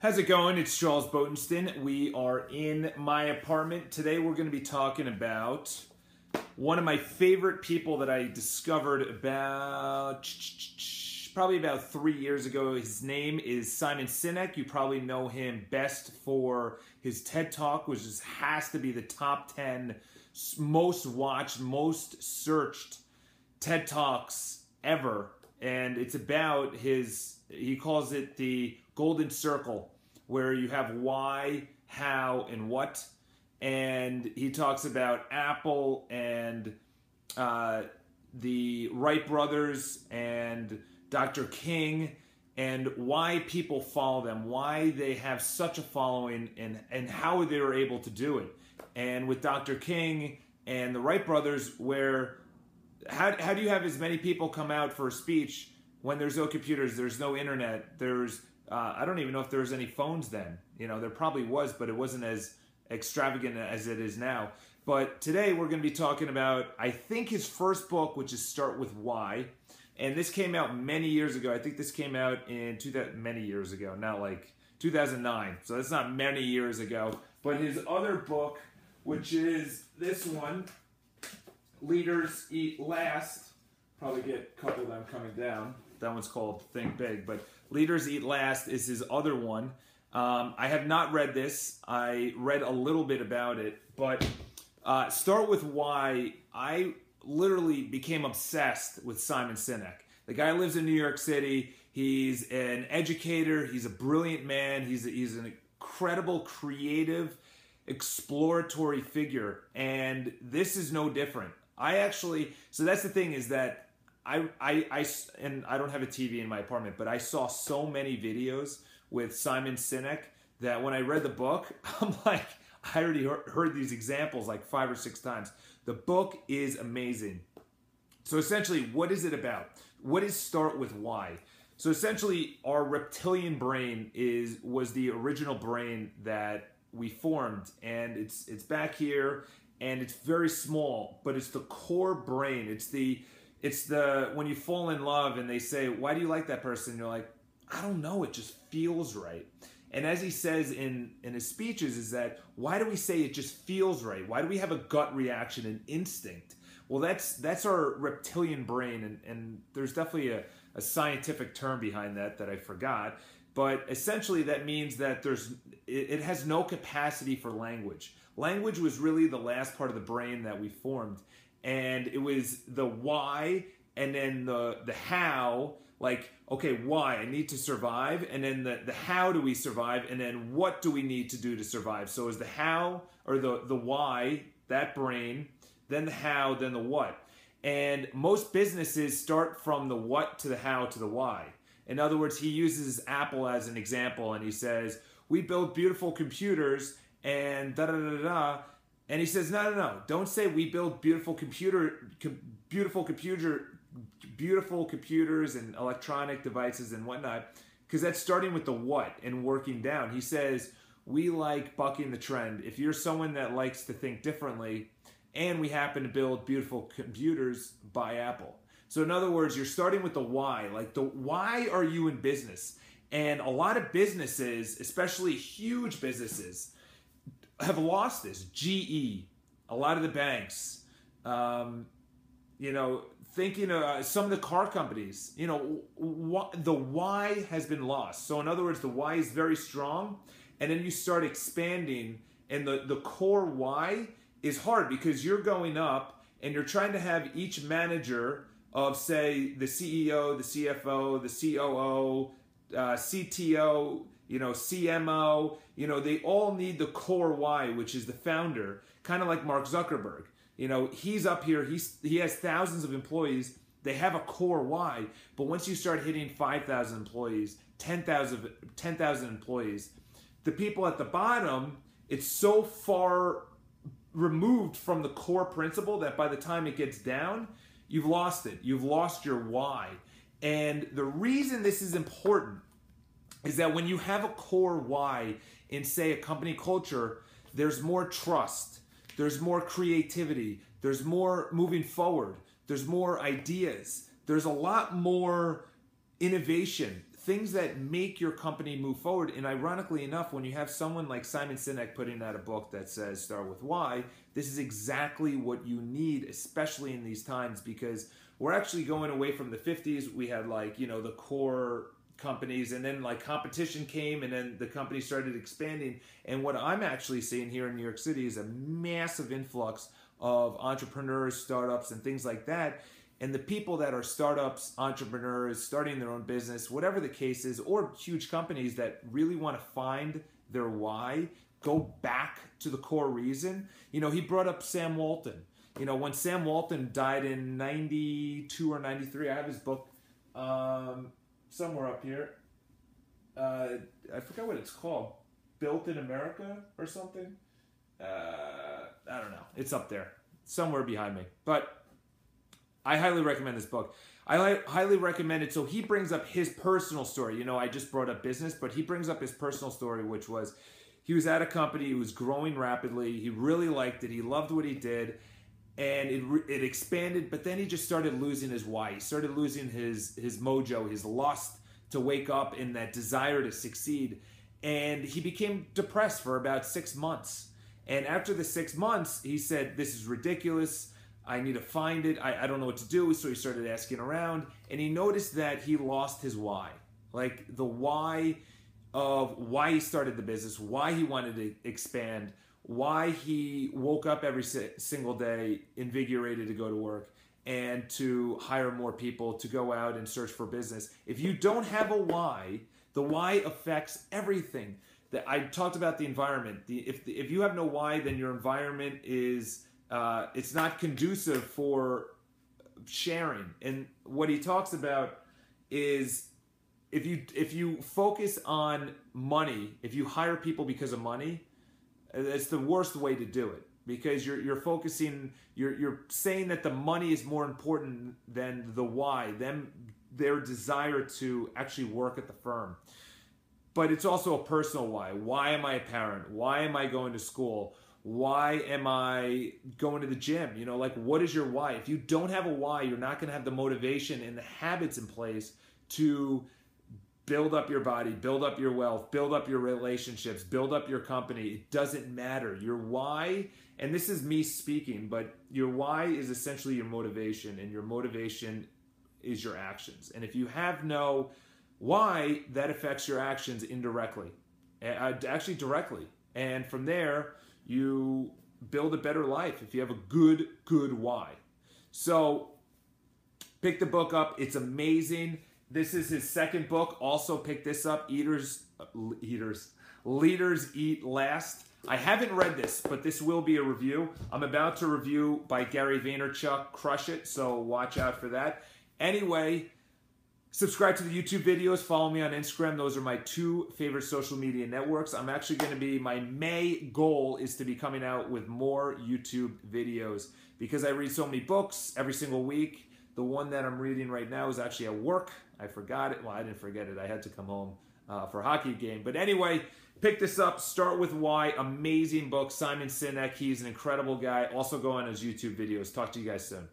How's it going? It's Charles Botenston. We are in my apartment. Today we're going to be talking about one of my favorite people that I discovered probably about 3 years ago. His name is Simon Sinek. You probably know him best for his TED Talk, which has to be the top 10 most watched, most searched TED Talks ever. And it's about he calls it the Golden Circle, where you have why, how, and what. And he talks about Apple and the Wright brothers and Dr. King and why people follow them, why they have such a following, and how they were able to do it. And with Dr. King and the Wright brothers, how do you have as many people come out for a speech when there's no computers, there's no internet, there's I don't even know if there was any phones then. You know, there probably was, but it wasn't as extravagant as it is now. But today we're going to be talking about, I think, his first book, which is Start With Why. And this came out many years ago. I think this came out in many years ago, not like 2009. So that's not many years ago. But his other book, which is this one, Leaders Eat Last. Probably get a couple of them coming down. That one's called Think Big, but Leaders Eat Last is his other one. I have not read this. I read a little bit about it, but Start With Why, I literally became obsessed with Simon Sinek. The guy lives in New York City. He's an educator. He's a brilliant man. He's an incredible, creative, exploratory figure, and this is no different. So that's the thing, is that and I don't have a TV in my apartment, but I saw so many videos with Simon Sinek that when I read the book, I'm like, I already heard these examples like 5 or 6 times. The book is amazing. So essentially, what is it about? What is Start With Why? So essentially, our reptilian brain was the original brain that we formed, and it's back here, and it's very small, but it's the core brain. It's the when you fall in love and they say, why do you like that person? You're like, I don't know, it just feels right. And as he says in his speeches, is that, why do we say it just feels right? Why do we have a gut reaction, an instinct? Well, that's our reptilian brain, and there's definitely a scientific term behind that I forgot. But essentially that means that it has no capacity for language. Language was really the last part of the brain that we formed. And it was the why, and then the how, like, okay, why? I need to survive. And then the how do we survive? And then what do we need to do to survive? So is the how, or the why, that brain, then the how, then the what. And most businesses start from the what to the how to the why. In other words, he uses Apple as an example, and he says, we build beautiful computers and da-da-da-da-da. And he says, no, don't say we build beautiful computers and electronic devices and whatnot, because that's starting with the what and working down. He says, we like bucking the trend. If you're someone that likes to think differently, and we happen to build beautiful computers, buy Apple. So in other words, you're starting with the why. Like, why are you in business? And a lot of businesses, especially huge businesses, have lost this. GE, a lot of the banks, thinking some of the car companies, the why has been lost. So in other words, the why is very strong, and then you start expanding, and the core why is hard, because you're going up and you're trying to have each manager of, say, the CEO, the CFO, the COO, CTO, CMO, they all need the core why, which is the founder, kind of like Mark Zuckerberg. He's up here, he has thousands of employees, they have a core why, but once you start hitting 5,000 employees, 10,000 employees, the people at the bottom, it's so far removed from the core principle that by the time it gets down, you've lost it. You've lost your why. And the reason this is important is that when you have a core why in, say, a company culture, there's more trust, there's more creativity, there's more moving forward, there's more ideas, there's a lot more innovation. things that make your company move forward. And ironically enough, when you have someone like Simon Sinek putting out a book that says start with why, this is exactly what you need, especially in these times, because we're actually going away from the 50s. We had like, you know, the core companies, and then like competition came, and then the company started expanding. And what I'm actually seeing here in New York City is a massive influx of entrepreneurs, startups, and things like that. And the people that are startups, entrepreneurs, starting their own business, whatever the case is, or huge companies that really want to find their why, go back to the core reason. You know, he brought up Sam Walton. You know, when Sam Walton died in 92 or 93, I have his book somewhere up here. I forgot what it's called. Built in America or something? I don't know. It's up there. Somewhere behind me. But I highly recommend this book. I highly recommend it. So he brings up his personal story. You know, I just brought up business, but he brings up his personal story, which was he was at a company, he was growing rapidly. He really liked it. He loved what he did. And it expanded, but then he just started losing his why. He started losing his mojo, his lust to wake up, and that desire to succeed. And he became depressed for about 6 months. And after the 6 months, he said, this is ridiculous. I need to find it. I don't know what to do. So he started asking around, and he noticed that he lost his why. Like the why of why he started the business, why he wanted to expand, why he woke up every single day invigorated to go to work and to hire more people to go out and search for business. If you don't have a why, the why affects everything. I talked about the environment. If you have no why, then your environment is it's not conducive for sharing. And what he talks about is if you focus on money, if you hire people because of money, it's the worst way to do it, because you're focusing, you're saying that the money is more important than the why, their desire to actually work at the firm. But it's also a personal why. Why am I a parent? Why am I going to school? Why am I going to the gym? You know, like, what is your why? If you don't have a why, you're not going to have the motivation and the habits in place to build up your body, build up your wealth, build up your relationships, build up your company. It doesn't matter. Your why, and this is me speaking, but your why is essentially your motivation, and your motivation is your actions. And if you have no why, that affects your actions indirectly, actually directly. And from there, you build a better life if you have a good why. So pick the book up. It's amazing. This is his second book. Also pick this up, Leaders Eat Last. I haven't read this, but this will be a review. I'm about to review by Gary Vaynerchuk, Crush It, so watch out for that. Anyway, subscribe to the YouTube videos. Follow me on Instagram. Those are my 2 favorite social media networks. I'm actually going to be, my May goal is to be coming out with more YouTube videos, because I read so many books every single week. The one that I'm reading right now is actually at work. I forgot it. Well, I didn't forget it. I had to come home for a hockey game. But anyway, pick this up. Start with Why. Amazing book. Simon Sinek. He's an incredible guy. Also go on his YouTube videos. Talk to you guys soon.